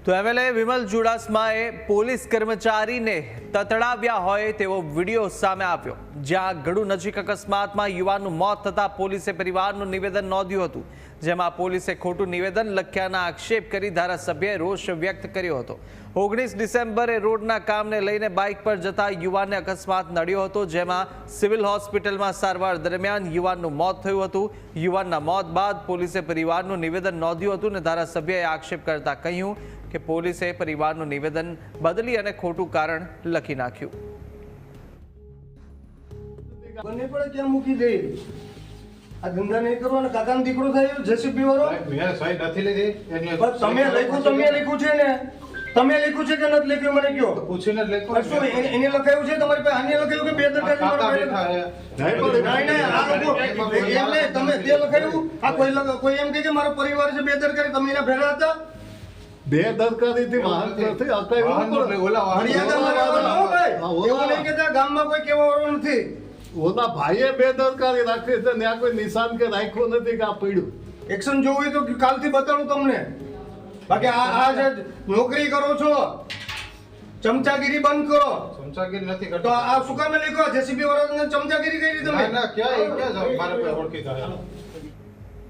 તો એમએલએ વિમલ ચુડાસમાએ પોલીસ કર્મચારીને તતડાવ્યા હોય તેવો વિડીયો સામે આવ્યો, જ્યાં ગળુ નજીક અકસ્માતમાં યુવાનનું મોત થતા પોલીસે પરિવારનું નિવેદન નોંધ્યું હતું, જેમાં પોલીસે ખોટું નિવેદન લખ્યાના આક્ષેપ કરી ધારાસભ્યએ રોષ વ્યક્ત કર્યો હતો। 19 ડિસેમ્બરે રોડના કામને લઈને બાઇક પર જતા યુવાનને અકસ્માત નડ્યો હતો, જેમાં સિવિલ હોસ્પિટલમાં સારવાર દરમિયાન યુવાનનું મોત થયું હતું। યુવાનના મોત બાદ પોલીસે પરિવારનું નિવેદન નોંધ્યું હતું અને ધારાસભ્યએ આક્ષેપ કરતા કહ્યું કે પોલીસે પરિવારનું નિવેદન બદલી અને ખોટું કારણ લખી નાખ્યું। બને પડે ક્યાં મૂકી દે આ ધંધા નહીં કરવાનો કાકાનો દીકરો થાય જેસીબી વાળો મેં સહી નથી લીધી એટલે તમે લખ્યું છે ને તમે લખ્યું છે કે નથી લખ્યું મને કયો પૂછીને જ લખ્યું શું એને લખાયું છે તમારી પાસે આને લખાયું કે બેદરકારી નહીં આ લોકો એમને તમે તે લખાયું આ કોઈ એમ કહે કે મારો પરિવાર છે બેદરકારી તમે એના ભેગા હતા બેદરકારીથી વાહન નથી એવું નહીં કે ગામમાં કોઈ કેવા વાળો નથી ઓના ભાઈએ બેદરકારી રાખી છે ને કોઈ નિશાન કે રાખ્યું નથી કે આ પડ્યું એક્શન જોવું હોય તો કાલથી બતાડું તમને, બાકી આ જે નોકરી કરો છો ચમચાગીરી બંધ કરો। ચમચાગીરી નથી તો કરતો આ શું કામે લખ્યો જેસીબી વાળાને ચમચાગીરી કરી તમે ના ક્યાં મારે કોઈ ઓળખી થાય